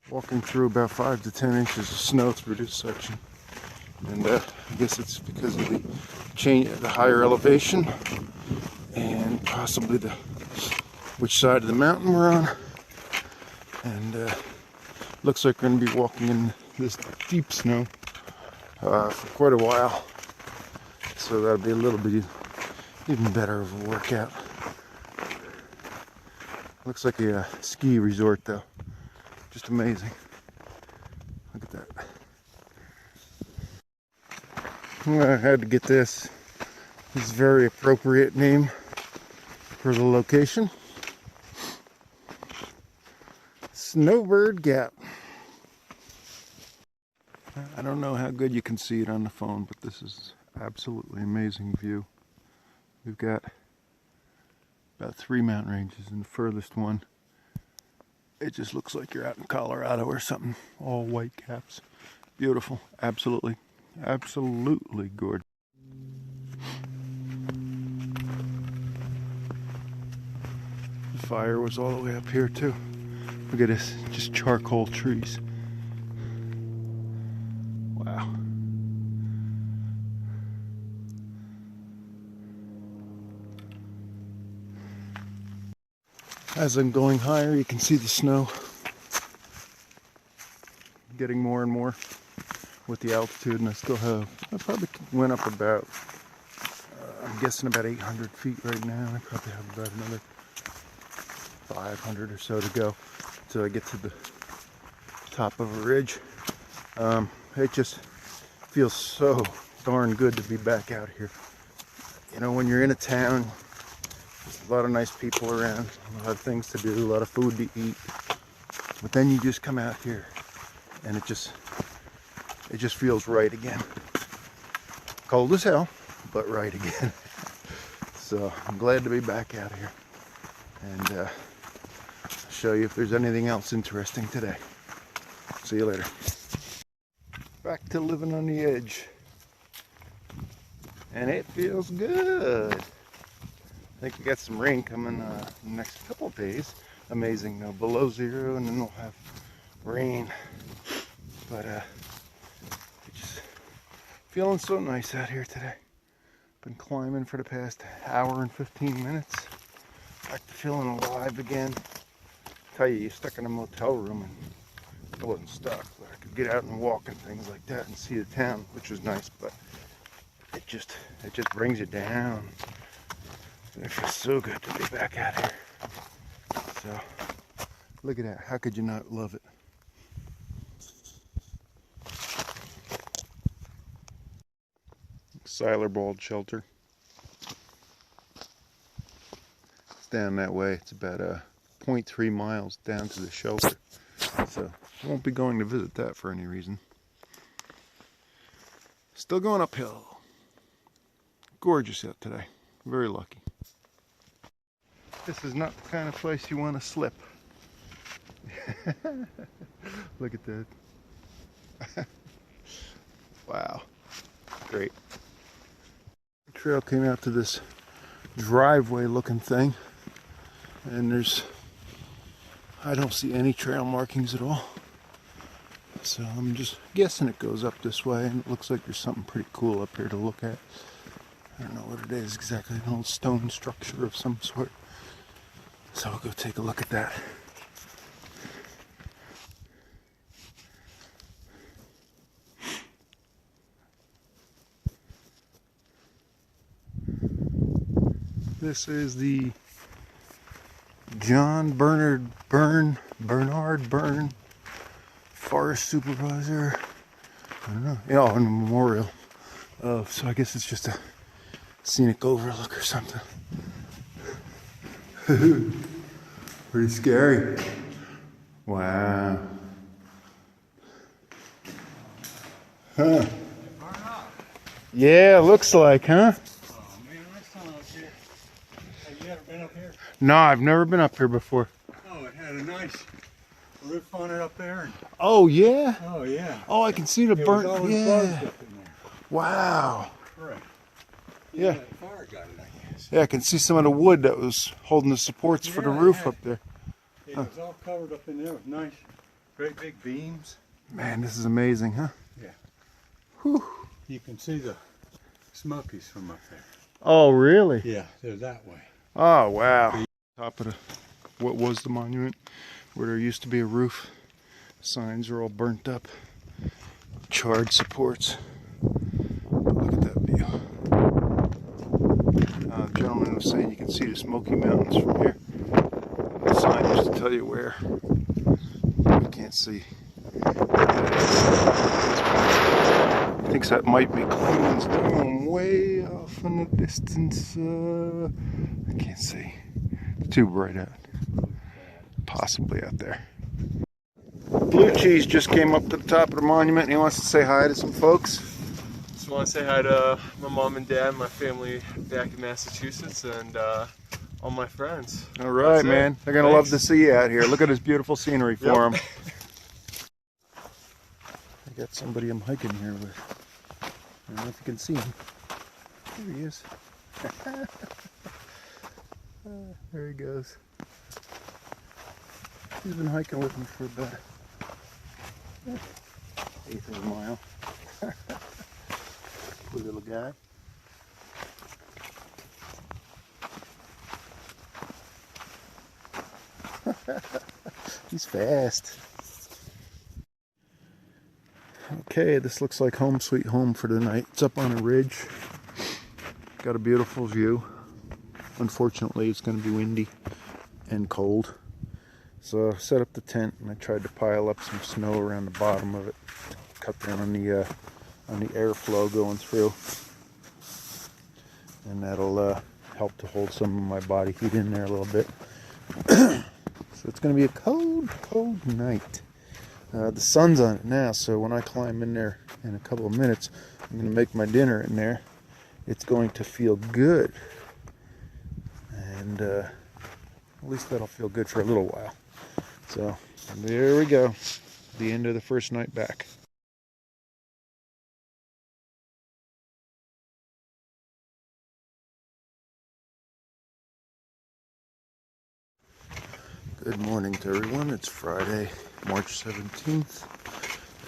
Walking through about 5 to 10 inches of snow through this section. And I guess it's because of the change, the higher elevation, and possibly which side of the mountain we're on. And looks like we're going to be walking in this deep snow for quite a while. So that'll be a little bit even better of a workout. Looks like a ski resort though. Just amazing. Look at that. I had to get this. This very appropriate name for the location. Snowbird Gap. I don't know how good you can see it on the phone, but this is absolutely amazing view. We've got about 3 mountain ranges, and the furthest one, it just looks like you're out in Colorado or something. All white caps. Beautiful. Absolutely gorgeous. The fire was all the way up here too. Look at this, just charcoal trees. Wow. As I'm going higher, you can see the snow getting more and more with the altitude, and I probably went up about, I'm guessing about 800 feet right now. I probably have about another 500 or so to go until I get to the top of a ridge. It just feels so darn good to be back out here. You know, when you're in a town, there's a lot of nice people around, a lot of things to do, a lot of food to eat, but then you just come out here and it just feels right again. Cold as hell, but right again. So I'm glad to be back out here, and show you if there's anything else interesting today. See you later. Back to living on the edge, and it feels good. I think we got some rain coming in the next couple of days. Amazing, below zero, and then we'll have rain. But just feeling so nice out here today. Been climbing for the past hour and 15 minutes. Back to feeling alive again. Tell you, you're stuck in a motel room, and I wasn't stuck, but I could get out and walk and things like that and see the town, which was nice, but it just brings you down. And it feels so good to be back out here. So look at that. How could you not love it? Silerbald shelter. It's down that way. It's about 0.3 miles down to the shelter. So I won't be going to visit that for any reason. Still going uphill. Gorgeous out today. Very lucky. This is not the kind of place you want to slip. Look at that. Wow. Great. The trail came out to this driveway looking thing, and I don't see any trail markings at all. So I'm just guessing it goes up this way, and it looks like there's something pretty cool up here to look at. I don't know what it is exactly, an old stone structure of some sort. So I'll go take a look at that. This is the John Bernard Byrne Forest Supervisor. I don't know. Yeah, a memorial. So I guess it's just a scenic overlook or something. Pretty scary. Wow. Huh. Yeah, looks like, huh? Oh man, I saw it up here. Have you ever been up here? No, I've never been up here before. Oh, it had a nice roof on it up there. Oh yeah? Oh yeah. Oh, I can see the burnt. It was all Yeah. enclosed up in there. Wow. Correct. Yeah. That fire got it, I guess. Yeah, I can see some of the wood that was holding the supports for the roof up there. It was all covered up in there. It was nice. great big beams. Man, this is amazing, huh? Yeah. Whew. You can see the Smokies from up there. Oh, really? Yeah, they're that way. Oh, wow. Top of what was the monument, where there used to be a roof. Signs are all burnt up. Charred supports. But look at that view. The gentleman was saying you can see the Smoky Mountains from here. The sign used to tell you where. We can't see. He thinks that might be Clemens Dome way off in the distance. I can't see. It's too bright out. Possibly out there. Blue Cheese just came up to the top of the monument and he wants to say hi to some folks. Just want to say hi to my mom and dad, my family back in Massachusetts, and all my friends. All right, That's man. it. They're going to love Thanks. to see you out here. Look at this beautiful scenery for them. I got somebody I'm hiking here with. I don't know if you can see him. There he is. There he goes. He's been hiking with me for about eighth of a mile. Poor little guy. He's fast. Okay, this looks like home sweet home for tonight. It's up on a ridge. Got a beautiful view. Unfortunately, it's going to be windy and cold. So I set up the tent and I tried to pile up some snow around the bottom of it. Cut down on the airflow going through. And that'll help to hold some of my body heat in there a little bit. So it's going to be a cold, cold night. The sun's on it now, so when I climb in there in a couple of minutes, I'm going to make my dinner in there. It's going to feel good. And at least that'll feel good for a little while. So there we go. The end of the first night back. Good morning to everyone. It's Friday, March 17th,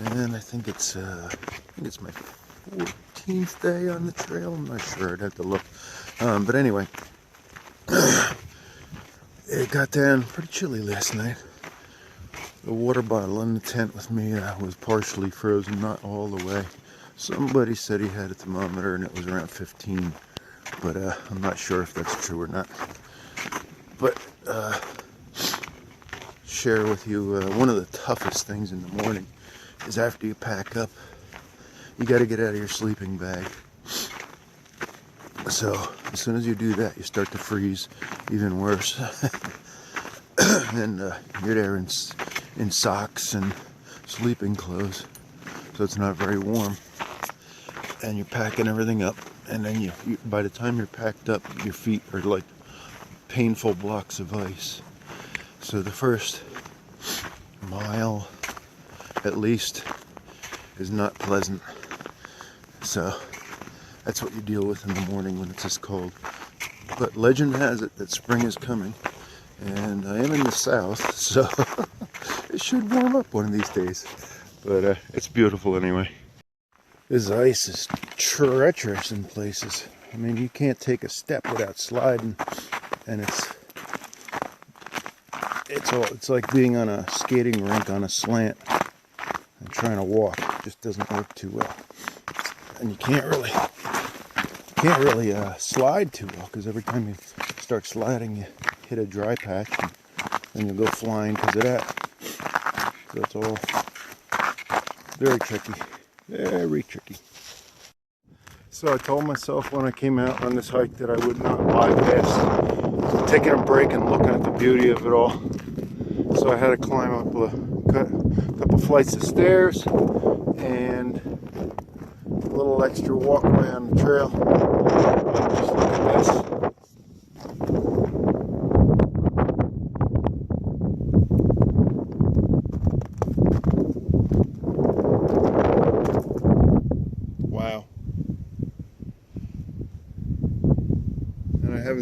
and I think it's my 14th day on the trail. I'm not sure. I'd have to look. But anyway, it got down pretty chilly last night. The water bottle in the tent with me was partially frozen, not all the way. Somebody said he had a thermometer and it was around 15, but I'm not sure if that's true or not. But share with you one of the toughest things in the morning is after you pack up, you got to get out of your sleeping bag. So as soon as you do that, you start to freeze even worse. And you're there in socks and sleeping clothes, so it's not very warm. And you're packing everything up, and then you by the time you're packed up, your feet are like painful blocks of ice. So the first mile, at least, is not pleasant. So that's what you deal with in the morning when it's this cold. But legend has it that spring is coming, and I am in the south, so it should warm up one of these days. But it's beautiful anyway. This ice is treacherous in places. I mean, you can't take a step without sliding, and it's like being on a skating rink on a slant and trying to walk. It just doesn't work too well, and you can't really slide too well, because every time you start sliding, you hit a dry patch, and you'll go flying because of that. So it's all very tricky, very tricky. So I told myself when I came out on this hike that I would not bypass taking a break and looking at the beauty of it all. So I had to climb up a couple flights of stairs and a little extra walkway on the trail. Just look at this.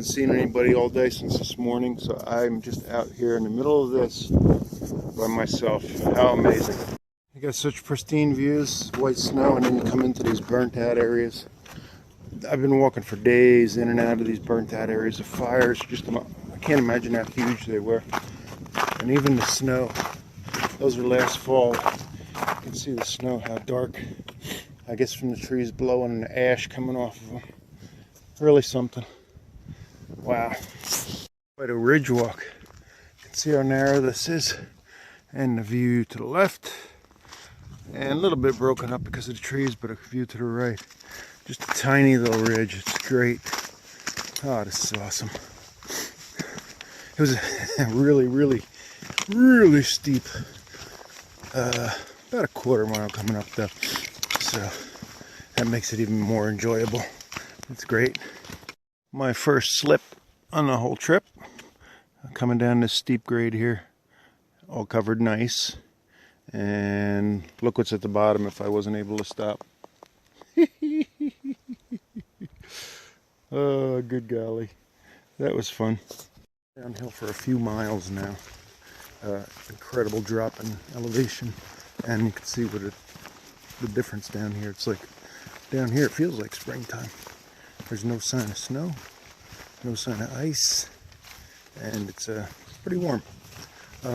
haven't seen anybody all day since this morning, so I'm just out here in the middle of this by myself. How amazing. You got such pristine views, white snow, and then you come into these burnt out areas. I've been walking for days in and out of these burnt out areas of fires. I can't imagine how huge they were. And even the snow, those were last fall. You can see the snow, how dark. I guess from the trees blowing and the ash coming off of them. Really something. Wow. Quite a ridge walk. You can see how narrow this is. And the view to the left. And a little bit broken up because of the trees, but a view to the right. Just a tiny little ridge. It's great. Oh, this is awesome. It was a really steep, about a quarter mile coming up though. So that makes it even more enjoyable. It's great. My first slip on the whole trip. Coming down this steep grade here. All covered in ice. And look what's at the bottom if I wasn't able to stop. Oh, good golly. That was fun. Downhill for a few miles now. Incredible drop in elevation. And you can see what the difference down here. It's like, down here it feels like springtime. There's no sign of snow, no sign of ice, and it's pretty warm.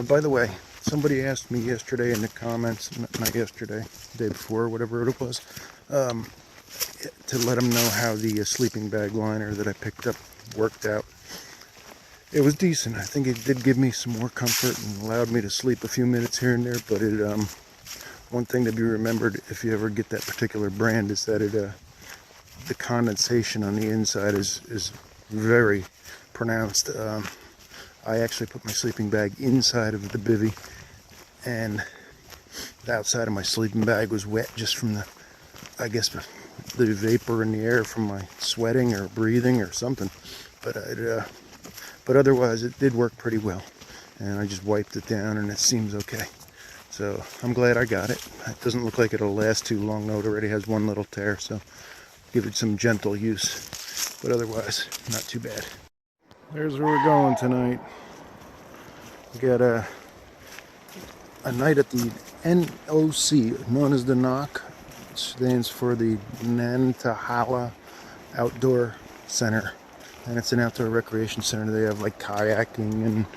By the way, somebody asked me yesterday in the comments, not yesterday, the day before, whatever it was, to let them know how the sleeping bag liner that I picked up worked out. It was decent. I think it did give me some more comfort and allowed me to sleep a few minutes here and there, but it one thing to be remembered if you ever get that particular brand is that the condensation on the inside is very pronounced. I actually put my sleeping bag inside of the bivvy, and the outside of my sleeping bag was wet just from the vapor in the air from my sweating or breathing or something. But otherwise it did work pretty well, and I just wiped it down and it seems okay. So I'm glad I got it. It doesn't look like it'll last too long though. It already has one little tear, so give it some gentle use. But otherwise, not too bad. There's where we're going tonight. We got a night at the NOC, known as the NOC. It stands for the Nantahala Outdoor Center. And it's an outdoor recreation center. They have like kayaking and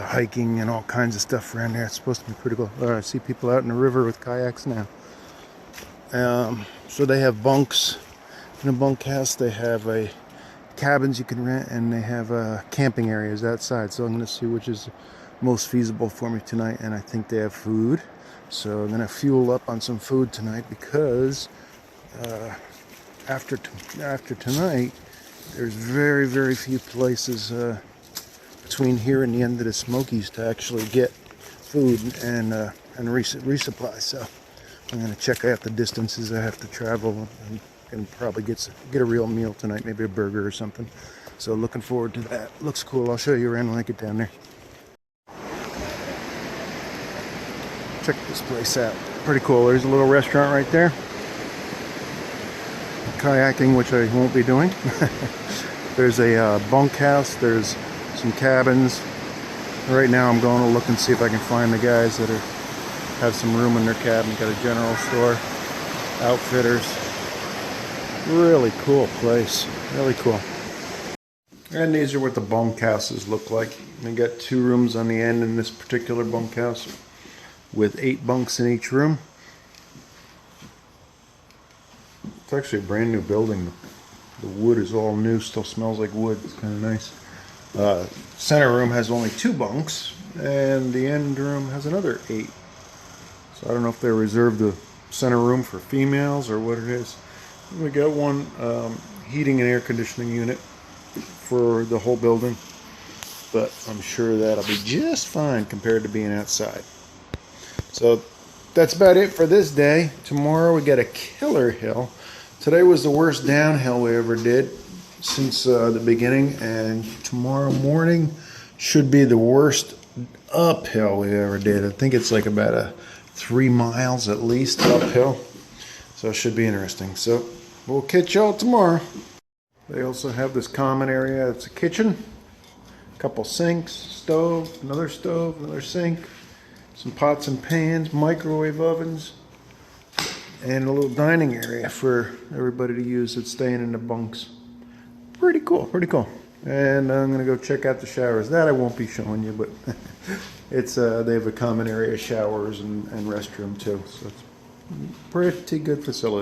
hiking and all kinds of stuff around there. It's supposed to be pretty cool. I see people out in the river with kayaks now. So they have bunks in a bunkhouse. They have cabins you can rent, and they have camping areas outside. So I'm going to see which is most feasible for me tonight. And I think they have food. So I'm going to fuel up on some food tonight because after tonight, there's very few places between here and the end of the Smokies to actually get food and resupply. So I'm going to check out the distances I have to travel and probably get a real meal tonight, maybe a burger or something. So looking forward to that. Looks cool. I'll show you around when I get down there. Check this place out. Pretty cool. There's a little restaurant right there. Kayaking, which I won't be doing. There's a bunkhouse. There's some cabins. Right now I'm going to look and see if I can find the guys that have some room in their cabin. Got a general store, outfitters. Really cool place. Really cool. And these are what the bunkhouses look like. They got 2 rooms on the end in this particular bunkhouse with 8 bunks in each room. It's actually a brand new building. The wood is all new, still smells like wood. It's kind of nice. Center room has only 2 bunks, and the end room has another 8. So I don't know if they reserved the center room for females or what it is. We got one heating and air conditioning unit for the whole building, but I'm sure that'll be just fine compared to being outside. So that's about it for this day. Tomorrow we got a killer hill. Today was the worst downhill we ever did since the beginning, and tomorrow morning should be the worst uphill we ever did. I think it's like about 3 miles at least uphill, so it should be interesting. So we'll catch y'all tomorrow. They also have this common area. It's a kitchen, a couple sinks, stove, another sink, some pots and pans, microwave ovens, and a little dining area for everybody to use that's staying in the bunks. Pretty cool, pretty cool. And I'm gonna go check out the showers. That I won't be showing you, but it's they have a common area showers and restroom too, so it's pretty good facility.